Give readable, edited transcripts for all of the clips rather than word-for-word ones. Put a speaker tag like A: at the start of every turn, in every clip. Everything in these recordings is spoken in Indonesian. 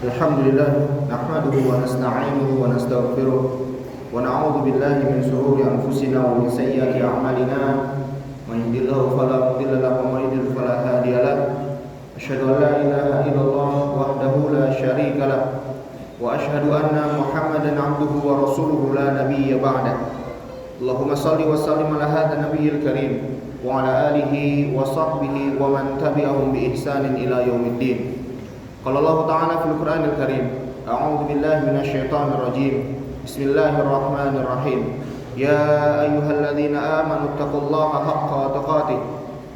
A: Alhamdulillah nahmaduhu wa nasta'inuhu wa nastaghfiruh wa na'udzu billahi min shururi anfusina wa min sayyiati a'malina man yahdihillahu fala mudilla lahu wa man yudlil fala hadiya lahu asyhadu an la ilaha illallah wahdahu la syarika lahu wa asyhadu anna Muhammadan 'abduhu wa rasuluhu la nabiyya ba'da. Allahumma shalli wa sallim ala hadzal nabiyil karim wa ala alihi wa sahbihi wa man tabi'ahum bi ihsanin ila yaumiddin. Qala Allah Ta'ala fil Qur'anil Karim, a'udzu billahi minasy syaithanir rajim. Bismillahirrahmanirrahim. Ya ayyuhalladzina amanu taqullaha haqqa tuqatih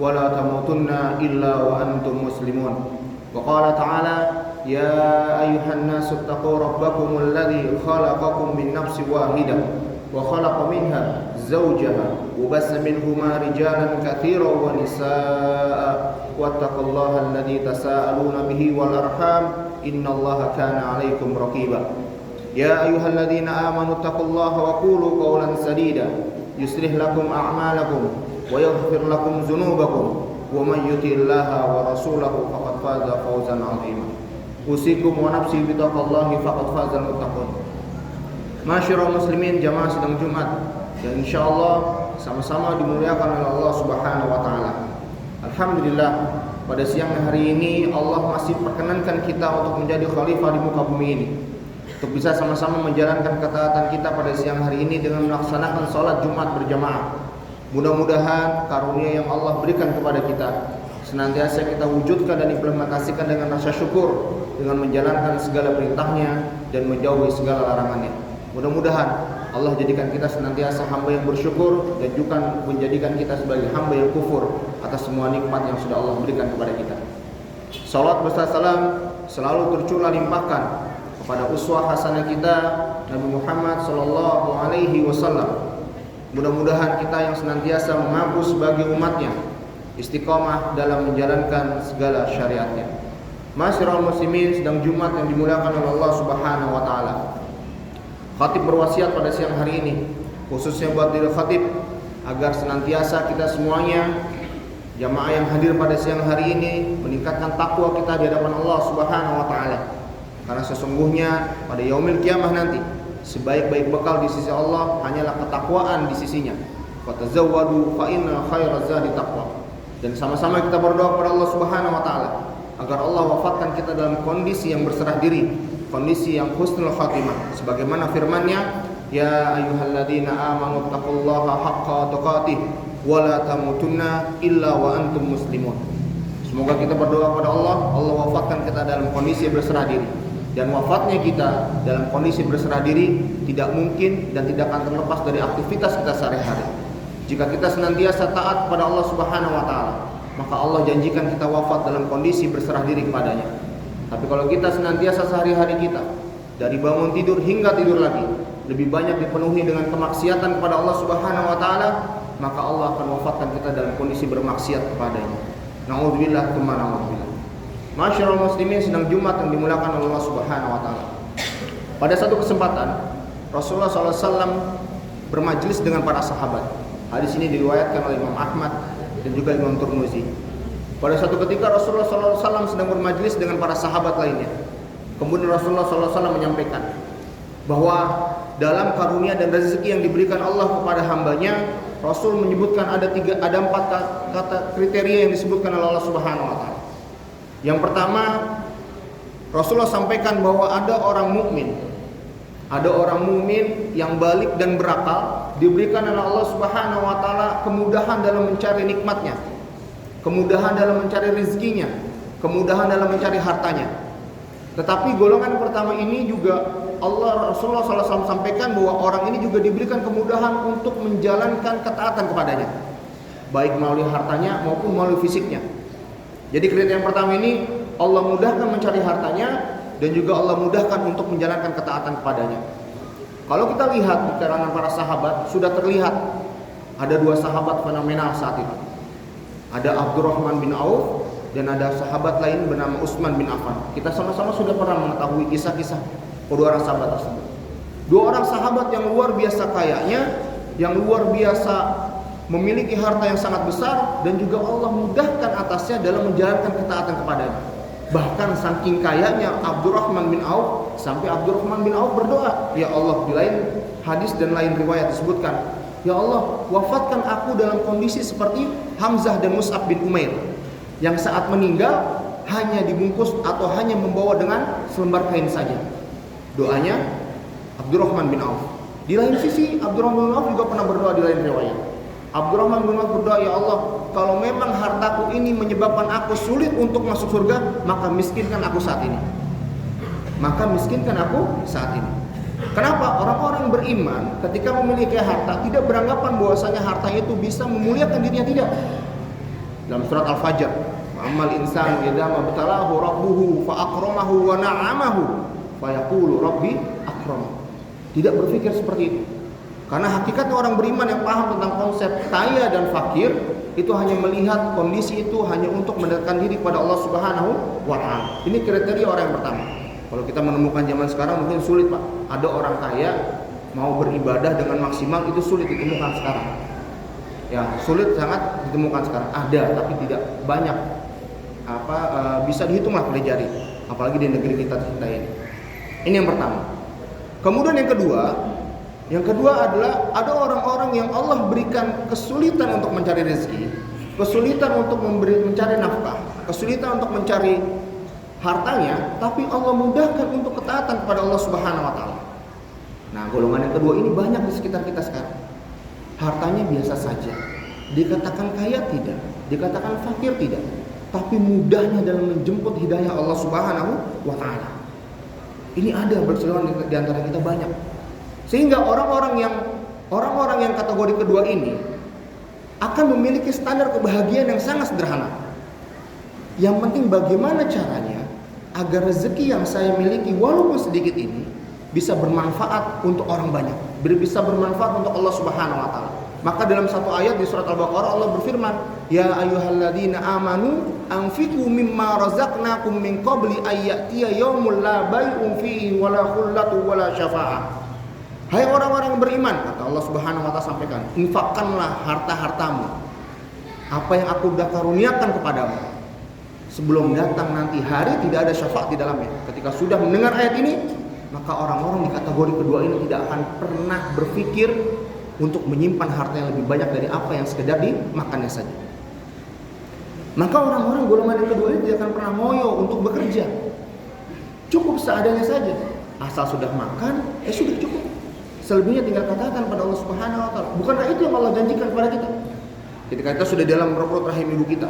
A: wa la tamutunna illa wa antum muslimun. Wa qala ta'ala, ya ayyuhan nasu taqu rabbakumul ladzi khalaqakum min nafsin wahidah wa khalaqa minha zawjaha wa bassa minhuma rijalan katsiran wa nisaa'a wattaqullaha alladzi tasaaluna bihi wal arham innallaha kana 'alaikum raqiba. Ya ayyuhalladzina amanu taqullaha wa qulu qawlan sadida yuslih lakum a'malakum wa yaghfir lakum dzunubakum wa may yuti'illaha wa rasulahu faqad faza fawzan 'azima. Usikum wa nafsi bi taqwallahi faqad fazal muttaqun. Masyarul muslimin jamaah sidang Jumat yang insyaallah sama-sama dimuliakan oleh Allah Subhanahu wa taala. Alhamdulillah, pada siang hari ini Allah masih perkenankan kita untuk menjadi khalifah di muka bumi ini, untuk bisa sama-sama menjalankan ketaatan kita pada siang hari ini dengan melaksanakan salat Jumat berjamaah. Mudah-mudahan karunia yang Allah berikan kepada kita senantiasa kita wujudkan dan implementasikan dengan rasa syukur, dengan menjalankan segala perintahnya dan menjauhi segala larangannya. Mudah-mudahan Allah jadikan kita senantiasa hamba yang bersyukur dan juga menjadikan kita sebagai hamba yang kufur atas semua nikmat yang sudah Allah berikan kepada kita. Salat beserta salam selalu tercurah limpahkan kepada uswah hasanah kita Nabi Muhammad sallallahu alaihi wasallam. Mudah-mudahan kita yang senantiasa mengaku sebagai umatnya istiqamah dalam menjalankan segala syariatnya. Masyarul muslimin sedang Jumat yang dimuliakan oleh Allah Subhanahu wa taala. Khatib berwasiat pada siang hari ini, khususnya buat diri khatib, agar senantiasa kita semuanya jamaah yang hadir pada siang hari ini meningkatkan takwa kita di hadapan Allah Subhanahu wa taala. Karena sesungguhnya pada yaumil qiyamah nanti sebaik-baik bekal di sisi Allah hanyalah ketakwaan di sisinya. Fatazawwadu fa inna khairaz zadi taqwa. Dan sama-sama kita berdoa kepada Allah Subhanahu wa taala agar Allah wafatkan kita dalam kondisi yang berserah diri, kondisi yang husnul khatimah, sebagaimana firman-Nya, ya ayyuhalladzina amanu taqullaha haqqa tuqatih wa la tamutunna illa wa antum muslimun. Semoga kita berdoa kepada Allah, Allah wafatkan kita dalam kondisi berserah diri. Dan wafatnya kita dalam kondisi berserah diri tidak mungkin dan tidak akan terlepas dari aktivitas kita sehari-hari. Jika kita senantiasa taat kepada Allah Subhanahu wa taala, maka Allah janjikan kita wafat dalam kondisi berserah diri kepadanya. Tapi kalau kita senantiasa sehari-hari kita dari bangun tidur hingga tidur lagi lebih banyak dipenuhi dengan kemaksiatan kepada Allah Subhanahu wa taala, maka Allah akan wafatkan kita dalam kondisi bermaksiat kepadanya. Nauzubillah tsumma nauzubillah. Masyarul muslimin sedang Jumat yang dimuliakan oleh Allah Subhanahu wa taala. Pada satu kesempatan Rasulullah SAW bermajlis dengan para sahabat. Hadis ini diriwayatkan oleh Imam Ahmad dan juga Imam Tirmizi. Pada suatu ketika Rasulullah SAW sedang bermajlis dengan para sahabat lainnya. Kemudian Rasulullah SAW menyampaikan bahwa dalam karunia dan rezeki yang diberikan Allah kepada hambanya, Rasul menyebutkan ada 4 kata kriteria yang disebutkan oleh Allah Subhanahu wa taala. Yang pertama, Rasulullah sampaikan bahwa ada orang mukmin yang balik dan berakal, diberikan oleh Allah Subhanahu wa taala kemudahan dalam mencari nikmatnya, kemudahan dalam mencari rezekinya, kemudahan dalam mencari hartanya. Tetapi golongan pertama ini juga Rasulullah SAW sampaikan bahwa orang ini juga diberikan kemudahan untuk menjalankan ketaatan kepadanya, baik melalui hartanya maupun melalui fisiknya. Jadi kriteria yang pertama ini Allah mudahkan mencari hartanya dan juga Allah mudahkan untuk menjalankan ketaatan kepadanya. Kalau kita lihat di kalangan para sahabat sudah terlihat ada 2 sahabat fenomenal saat itu. Ada Abdurrahman bin Auf dan ada sahabat lain bernama Utsman bin Affan. Kita sama-sama sudah pernah mengetahui kisah-kisah kedua orang sahabat tersebut. 2 orang sahabat yang luar biasa kayanya, yang luar biasa memiliki harta yang sangat besar dan juga Allah mudahkan atasnya dalam menjalankan ketaatan kepadanya. Bahkan saking kayanya Abdurrahman bin Auf, sampai Abdurrahman bin Auf berdoa, ya Allah, di lain hadis dan lain riwayat disebutkan, ya Allah, wafatkan aku dalam kondisi seperti Hamzah dan Mus'ab bin Umair, yang saat meninggal hanya dibungkus atau hanya membawa dengan selembar kain saja. Doanya Abdurrahman bin Auf. Di lain sisi Abdurrahman bin Auf juga pernah berdoa di lain riwayat. Abdurrahman bin Auf berdoa, ya Allah, kalau memang hartaku ini menyebabkan aku sulit untuk masuk surga, maka miskinkan aku saat ini. Maka miskinkan aku saat ini. Kenapa? Orang-orang beriman ketika memiliki harta tidak beranggapan bahwasanya harta itu bisa memuliakan dirinya, tidak. Dalam surat Al-Fajr, amal insan idza mabtalahu rabbuhu fa akramahu wa na'amahu fa yaqulu rabbi akraman. Tidak berpikir seperti itu. Karena hakikatnya orang beriman yang paham tentang konsep kaya dan fakir itu hanya melihat kondisi itu hanya untuk mendekatkan diri pada Allah Subhanahu wa taala. Ini kriteria orang yang pertama. Kalau kita menemukan zaman sekarang mungkin sulit, Pak. Ada orang kaya mau beribadah dengan maksimal, itu sulit ditemukan sekarang. Ya, sulit sangat ditemukan sekarang. Ada, tapi tidak banyak. Bisa dihitunglah pada jari. Apalagi di negeri kita ini. Ini yang pertama. Kemudian yang kedua adalah ada orang-orang yang Allah berikan kesulitan untuk mencari rezeki, kesulitan untuk mencari nafkah, kesulitan untuk mencari hartanya, tapi Allah mudahkan untuk ketaatan kepada Allah Subhanahu wa taala. Nah, golongan yang kedua ini banyak di sekitar kita sekarang. Hartanya biasa saja. Dikatakan kaya tidak, dikatakan fakir tidak, tapi mudahnya dalam menjemput hidayah Allah Subhanahu wa taala. Ini ada berseliweran di antara kita banyak. Sehingga orang-orang yang kategori kedua ini akan memiliki standar kebahagiaan yang sangat sederhana. Yang penting bagaimana caranya agar rezeki yang saya miliki walaupun sedikit ini bisa bermanfaat untuk orang banyak, bisa bermanfaat untuk Allah Subhanahu wa taala. Maka dalam satu ayat di surat Al-Baqarah Allah berfirman, "Ya ayyuhalladzina amanu anfiqu mimma razaqnakum min qabli ayyatiya yaumul la bai'un fihi wala khullatu wala syafa'ah." Hai orang-orang yang beriman, kata Allah Subhanahu wa taala sampaikan, infakkanlah harta-hartamu, apa yang aku sudah karuniakan kepadamu, sebelum datang nanti hari tidak ada syafaat di dalamnya. Ketika sudah mendengar ayat ini, maka orang-orang di kategori kedua ini tidak akan pernah berpikir untuk menyimpan harta yang lebih banyak dari apa yang sekedar dimakannya saja. Maka orang-orang golongan yang kedua ini tidak akan pernah ngoyo untuk bekerja. Cukup seadanya saja. Asal sudah makan, sudah cukup. Selebihnya tinggal katakan pada Allah Subhanahu wa taala. Bukankah itu yang Allah janjikan kepada kita? Ketika kita sudah dalam perut rahim ibu kita,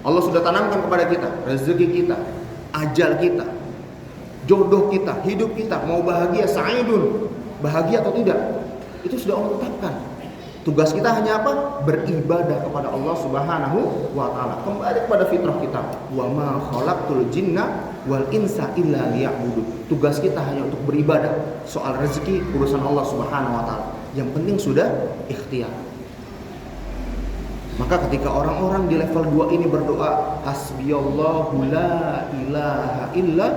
A: Allah sudah tanamkan kepada kita rezeki kita, ajal kita, jodoh kita, hidup kita, mau bahagia, sa'idun, bahagia atau tidak, itu sudah Allah tetapkan. Tugas kita hanya apa? Beribadah kepada Allah Subhanahu wa taala. Kembali kepada fitrah kita. Wa ma khalaqtul jinna wal insa illa liya'budun. Tugas kita hanya untuk beribadah. Soal rezeki urusan Allah Subhanahu wa taala. Yang penting sudah ikhtiar. Maka ketika orang-orang di level 2 ini berdoa, hasbiyallahu la ilaha illa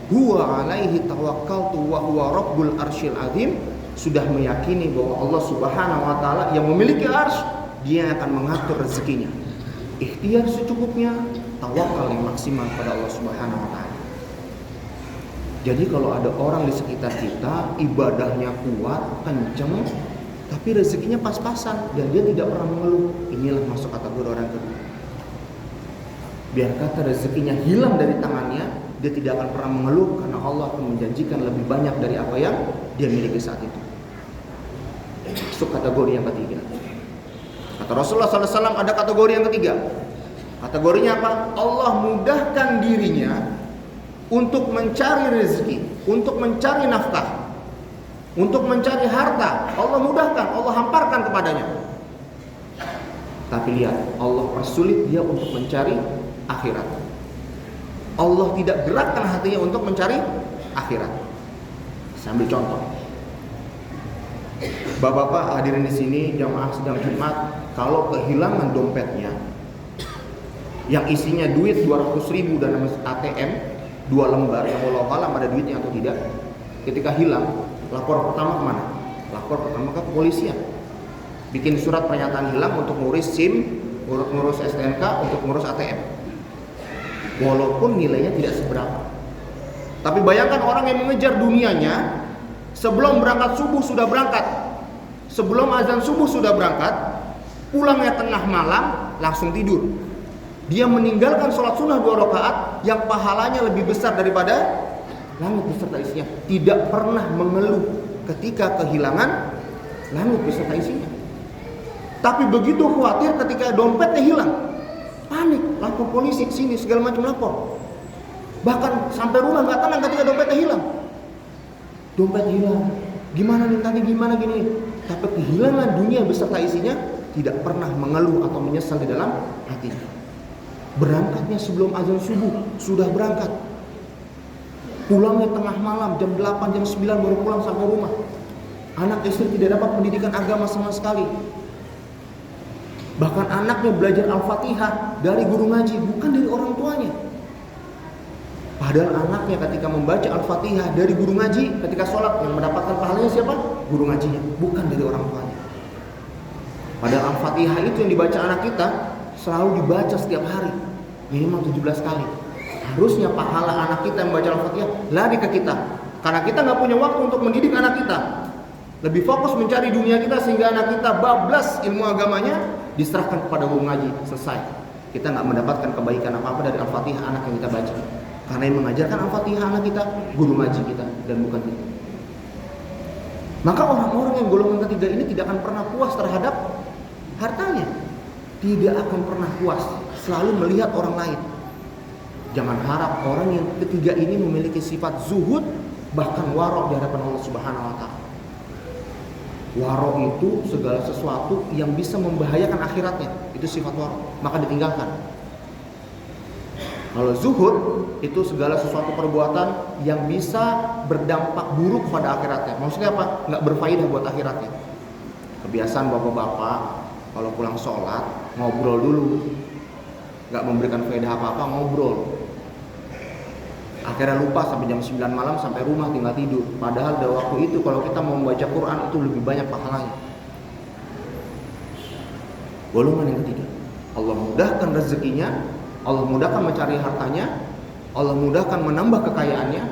A: huwa alaihi tawakkaltu wa huwa rabbul arsyil azim, sudah meyakini bahwa Allah Subhanahu wa taala yang memiliki arsy, dia akan mengatur rezekinya. Ikhtiar secukupnya, tawakal yang maksimal pada Allah Subhanahu wa taala. Jadi kalau ada orang di sekitar kita ibadahnya kuat, kenceng, tapi rezekinya pas-pasan dan dia tidak pernah mengeluh, inilah masuk kategori orang kedua. Biar kata rezekinya hilang dari tangannya, dia tidak akan pernah mengeluh karena Allah akan menjanjikan lebih banyak dari apa yang dia miliki saat itu. Masuk kategori yang ketiga. Kata Rasulullah SAW ada kategori yang ketiga. Kategorinya apa? Allah mudahkan dirinya untuk mencari rezeki, untuk mencari nafkah, untuk mencari harta. Allah mudahkan, Allah hamparkan kepadanya. Tapi lihat, Allah persulit dia untuk mencari akhirat. Allah tidak gerakkan hatinya untuk mencari akhirat. Sambil contoh. Bapak-bapak hadirin di sini, jamaah sedang Jumat, kalau kehilangan dompetnya yang isinya duit 200.000 dan ATM 2 lembar, yang walau alam ada duitnya atau tidak, ketika hilang, lapor pertama kemana? Lapor pertama ke kepolisian. Bikin surat pernyataan hilang untuk ngurus SIM, ngurus STNK, untuk ngurus ATM. walaupun nilainya tidak seberapa. Tapi bayangkan orang yang mengejar dunianya, sebelum berangkat subuh sudah berangkat, sebelum azan subuh sudah berangkat, pulangnya tengah malam langsung tidur. Dia meninggalkan sholat sunnah 2 rakaat yang pahalanya lebih besar daripada langit beserta isinya. Tidak pernah mengeluh ketika kehilangan langit beserta isinya. Tapi begitu khawatir ketika dompetnya hilang, panik, lapor polisi, sini segala macam lapor. Bahkan sampai rumah nggak tenang ketika dompetnya hilang. Dompet hilang, gimana nih tadi, gimana gini. Tapi kehilangan dunia beserta isinya tidak pernah mengeluh atau menyesal di dalam hatinya. Berangkatnya sebelum azan subuh sudah berangkat, pulangnya tengah malam jam 8, jam 9 baru pulang sampai rumah. Anak istri tidak dapat pendidikan agama sama sekali. Bahkan anaknya belajar Al-Fatihah dari guru ngaji, bukan dari orang tuanya. Padahal anaknya ketika membaca Al-Fatihah dari guru ngaji, ketika sholat yang mendapatkan pahalanya siapa? Guru ngajinya, bukan dari orang tuanya. Padahal Al-Fatihah itu yang dibaca anak kita selalu dibaca setiap hari, minimal 17 kali. Harusnya pahala anak kita yang membaca Al-Fatihah lari ke kita, karena kita nggak punya waktu untuk mendidik anak kita. Lebih fokus mencari dunia kita sehingga anak kita bablas ilmu agamanya, diserahkan kepada guru ngaji, selesai. Kita nggak mendapatkan kebaikan apa-apa dari Al-Fatihah anak yang kita baca. Karena yang mengajarkan Al-Fatihah anak kita guru ngaji kita dan bukan kita. Maka orang-orang yang golongan ketiga ini tidak akan pernah puas terhadap hartanya. Tidak akan pernah puas, selalu melihat orang lain. Jangan harap orang yang ketiga ini memiliki sifat zuhud, bahkan warok di hadapan Allah Subhanahu wa taala. Warok itu segala sesuatu yang bisa membahayakan akhiratnya, itu sifat warok, maka ditinggalkan. Kalau zuhud itu segala sesuatu perbuatan yang bisa berdampak buruk pada akhiratnya. Maksudnya apa? Nggak berfaedah buat akhiratnya. Kebiasaan bapak-bapak kalau pulang sholat ngobrol dulu, nggak memberikan faedah apa-apa, ngobrol. Akhirnya lupa sampai jam 9 malam, sampai rumah tinggal tidur. Padahal dari waktu itu kalau kita mau membaca Quran itu lebih banyak pahalanya. Golongan yang ketiga, Allah mudahkan rezekinya, Allah mudahkan mencari hartanya, Allah mudahkan menambah kekayaannya,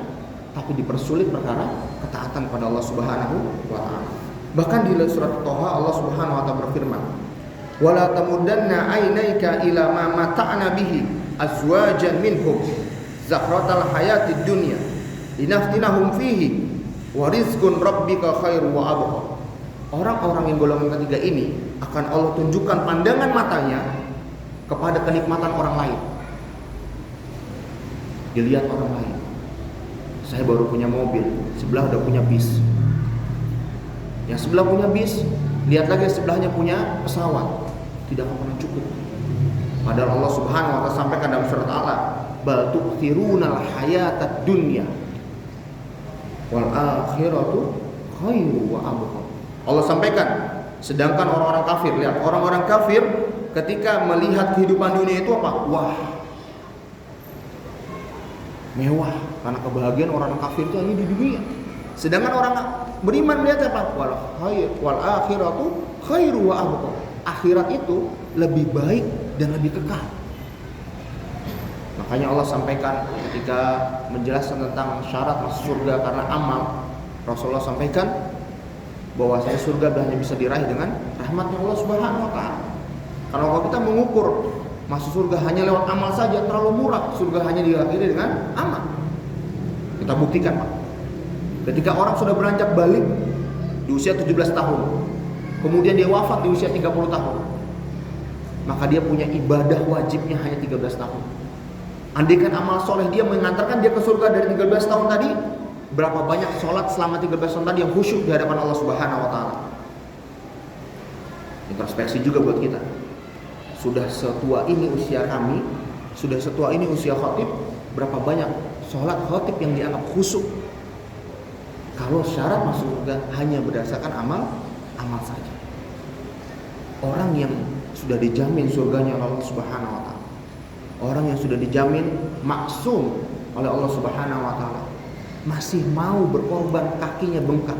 A: tapi dipersulit perkara ketaatan pada Allah Subhanahu wa taala. Bahkan di surat Thaha Allah Subhanahu wa taala berfirman, "Wala tamuddanna 'ainaika ila ma mata'na bihi azwajan minhum zahratal hayatid dunya linaftinahum fihi wa rizqun rabbika khairu wa abqa." Orang-orang yang golongan ketiga ini akan Allah tunjukkan pandangan matanya kepada kenikmatan orang lain. Dilihat orang lain, saya baru punya mobil, sebelah udah punya bis. Yang sebelah punya bis, lihat lagi sebelahnya punya pesawat. Tidak akan pernah cukup. Padahal Allah Subhanahu wa taala sampaikan dalam surat Allah, bal tu'thirunal hayatad dunya wal akhiratu khairu wa abqa. Allah sampaikan, sedangkan orang-orang kafir, lihat orang-orang kafir ketika melihat kehidupan dunia itu apa? Wah, mewah, karena kebahagiaan orang kafir itu hanya di dunia. Sedangkan orang beriman melihat apa? Wal akhiratu khairu wa abqa. Akhirat itu lebih baik dan lebih kekal. Makanya Allah sampaikan ketika menjelaskan tentang syarat masuk surga karena amal, Rasulullah sampaikan bahwasanya surga hanya bisa diraih dengan rahmatnya Allah Subhanahu wa taala. Kalau kita mengukur masuk surga hanya lewat amal saja, terlalu murah. Surga hanya diakhiri dengan amal. Kita buktikan, Pak. Ketika orang sudah beranjak balik di usia 17 tahun, kemudian dia wafat di usia 30 tahun, maka dia punya ibadah wajibnya hanya 13 tahun. Andaikan amal soleh dia mengantarkan dia ke surga dari 13 tahun tadi, berapa banyak sholat selama 13 tahun tadi yang khusyuk di hadapan Allah Subhanahu wa taala. Introspeksi juga buat kita. Sudah setua ini usia kami, sudah setua ini usia khatib, berapa banyak sholat khatib yang dianggap khusyuk? Kalau syarat masuk surga hanya berdasarkan amal saja. Orang yang sudah dijamin surganya oleh Allah Subhanahu wa taala, orang yang sudah dijamin maksum oleh Allah Subhanahu wa taala, masih mau berkorban, kakinya bengkak.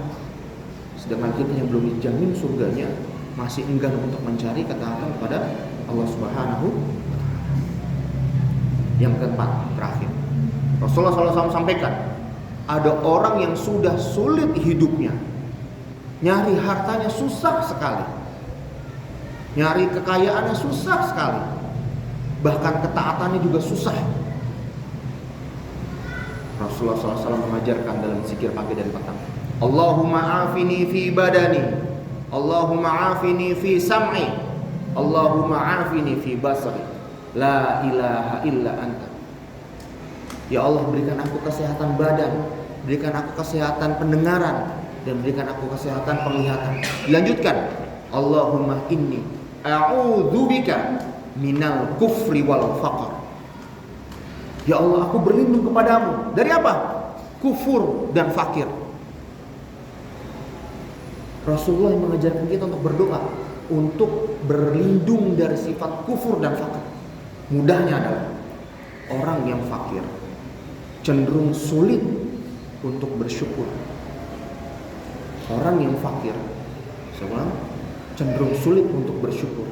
A: Sedangkan kita yang belum dijamin surganya masih enggan untuk mencari ketaatan kepada Allah Subhanahu wa taala. Yang keempat, terakhir, Rasulullah SAW sampaikan, ada orang yang sudah sulit hidupnya, nyari hartanya susah sekali, nyari kekayaannya susah sekali, bahkan ketaatannya juga susah. Rasulullah SAW mengajarkan dalam zikir pagi dan petang, Allahumma afini fi badani, Allahumma afini fi sam'i, Allahumma afini fi basari, la ilaha illa anta. Ya Allah, berikan aku kesehatan badan, berikan aku kesehatan pendengaran, dan berikan aku kesehatan penglihatan. Dilanjutkan, Allahumma inni a'udzubika minal kufri wal faqr. Ya Allah, aku berlindung kepadamu dari apa? Kufur dan fakir. Rasulullah yang mengajarkan kita untuk berdoa, untuk berlindung dari sifat kufur dan fakir. Mudahnya adalah orang yang fakir cenderung sulit untuk bersyukur. Orang yang fakir cenderung sulit untuk bersyukur.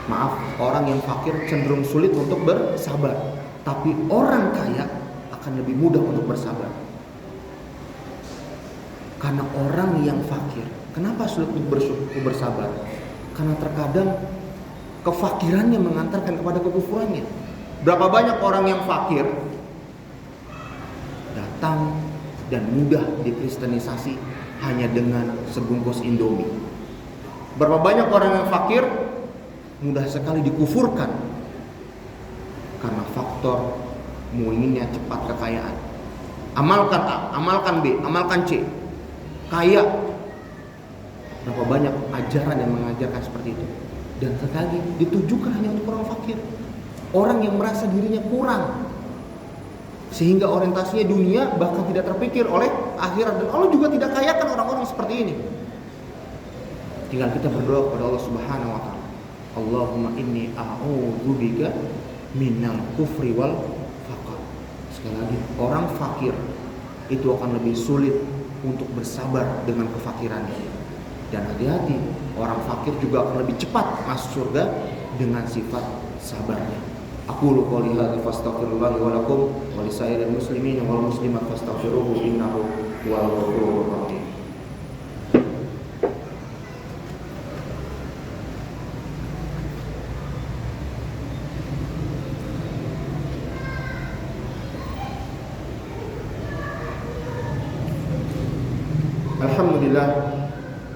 A: Maaf, orang yang fakir cenderung sulit untuk bersabar. Tapi orang kaya akan lebih mudah untuk bersabar. Karena orang yang fakir, kenapa sulit untuk bersabar? Karena terkadang kefakirannya mengantarkan kepada kekufurannya. Berapa banyak orang yang fakir datang dan mudah dikristenisasi hanya dengan sebungkus Indomie. Berapa banyak orang yang fakir mudah sekali dikufurkan karena faktor menginginnya cepat kekayaan. Amalkan A, amalkan B, amalkan C, kaya. Berapa banyak ajaran yang mengajarkan seperti itu. Dan sekali ditujukan hanya untuk orang fakir, orang yang merasa dirinya kurang, sehingga orientasinya dunia bahkan tidak terpikir oleh akhirat. Dan Allah juga tidak kayakan orang-orang seperti ini. Tinggal kita berdoa kepada Allah Subhanahu wa taala, Allahumma inni a'udzubika minal kufri wal faqr. Sekali lagi, orang fakir itu akan lebih sulit untuk bersabar dengan kefakirannya. Dan hati-hati, orang fakir juga akan lebih cepat masuk surga dengan sifat sabarnya. Aqulu qouli hadza fastaghfirullah wa lakum wa lisairil muslimin wal muslimat fastaghfiruhu innahu huwal ghafurur rahim. Alhamdulillah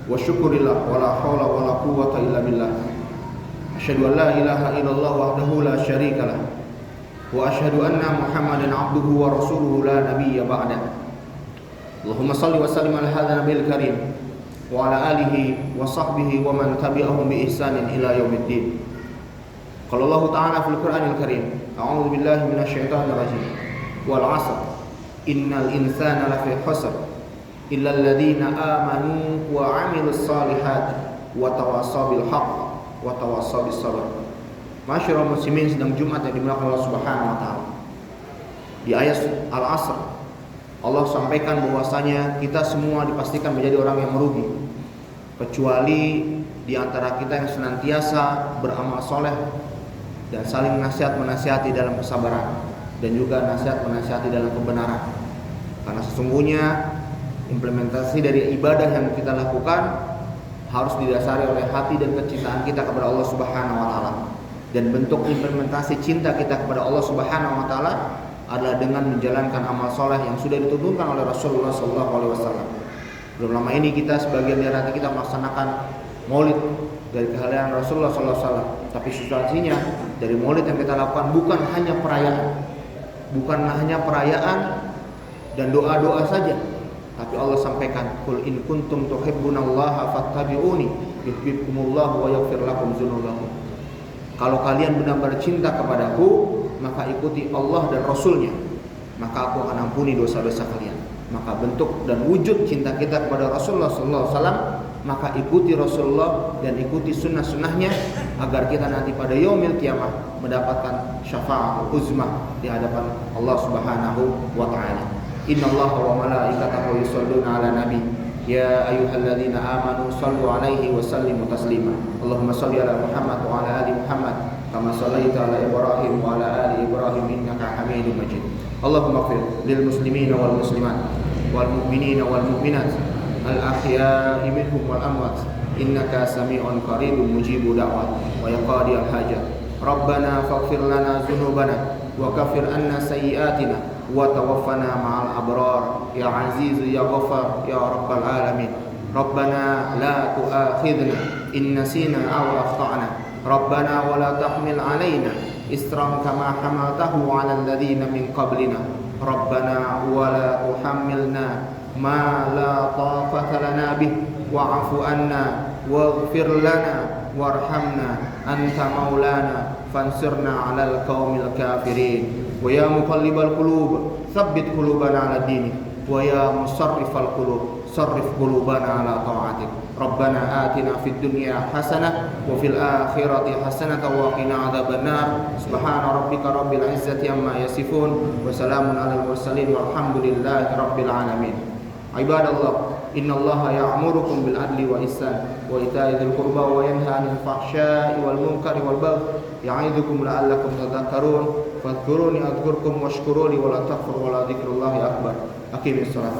A: wa syukurillah wa la haula wa la quwwata illa billah. Asyhadu an la ilaha illallah wahdahu la syarika lah wa asyhadu anna Muhammadan abduhu wa rasuluhu la nabiyya ba'da. Allahumma shalli wa sallim ala hadzal nabiyil karim wa ala alihi wa sahbihi wa man tabi'ahum bi ihsanin ila yaumiddin. Qala Allah ta'ala fil Qur'anil Karim, a'udzu billahi minasy syaithanir rajim. Wal 'asr innal insana lafi khusr illa alladziina aamanu wa 'amilus shalihaati wa tawassaw bil haqq wa tawassaw bis sabr. Masyarul muslimin, sedang Jumat yang dimuliakan Allah Subhanahu wa taala. Di ayat Al-Asr Allah sampaikan bahwasanya kita semua dipastikan menjadi orang yang merugi, kecuali di antara kita yang senantiasa beramal soleh dan saling menasihati dalam kesabaran, dan juga nasihat menasihati dalam kebenaran. Karena sesungguhnya implementasi dari ibadah yang kita lakukan harus didasari oleh hati dan kecintaan kita kepada Allah Subhanahu wa taala. Dan bentuk implementasi cinta kita kepada Allah Subhanahu wa taala adalah dengan menjalankan amal soleh yang sudah dituntunkan oleh Rasulullah SAW. Belum lama ini kita sebagian dari hati kita melaksanakan maulid dari kehadiran Rasulullah SAW. Tapi substansinya dari maulid yang kita lakukan bukan hanya perayaan dan doa-doa saja. Tapi Allah sampaikan, "Qul in kuntum tuhibbunallaha fattabi'uni yuhibbukumullahu wa yaghfir lakum dzunubakum." Kalau kalian benar-benar cinta kepadaku, maka ikuti Allah dan Rasulnya, maka aku akan ampuni dosa-dosa kalian. Maka bentuk dan wujud cinta kita kepada Rasulullah SAW, maka ikuti Rasulullah dan ikuti sunnah-sunnahnya, agar kita nanti pada yaumil qiyamah mendapatkan syafa'atul uzma di hadapan Allah Subhanahu wa ta'ala. Innallaha wa malaikatahu yusholluna 'alan nabi ya ayyuhalladzina amanu shallu 'alaihi wa sallimu taslima. Allahumma shalli ala Muhammad wa ala ali Muhammad كما صليت على إبراهيم وعلى آل إبراهيم إنك حميد مجيد. اللهم اغفر للمسلمين والمسلمات والمؤمنين والمؤمنات الأحياء منهم والأموات إنك سميع قريب مجيب دعوة ويا قاضي الحاجات. ربنا فاغفر لنا ذنوبنا وكفر عنا سيئاتنا وتوفنا مع الأبرار يا عزيز يا غفار يا رب العالمين. ربنا لا تؤاخذنا إن نسينا أو أخطأنا ربنا ولا تحمل علينا إصرا كما حملته على الذين من قبلنا ربنا ولا تحملنا ما لا طاقة لنا به واعف عنا واغفر لنا وارحمنا أنت مولانا فانصرنا على القوم الكافرين. ويا مقلب القلوب ثبت قلوبنا على دينك ويا مصرف القلوب صرف قلوبنا على طاعتك. ربنا آتنا في الدنيا حسنة وفي الآخرة حسنة وقنا عذاب النار. سبحان ربك رب العزة عما يصفون وسلام على المرسلين والحمد لله رب العالمين. عباد الله إن الله يأمركم بالعدل والإحسان وإيتاء ذي القربى وينهى عن الفحشاء والمنكر والبغي يعظكم لعلكم تذكرون فاذكروني أذكركم واشكروا لي ولا تكفروا ولا ذكر الله أكبر. أقيموا الصلاة.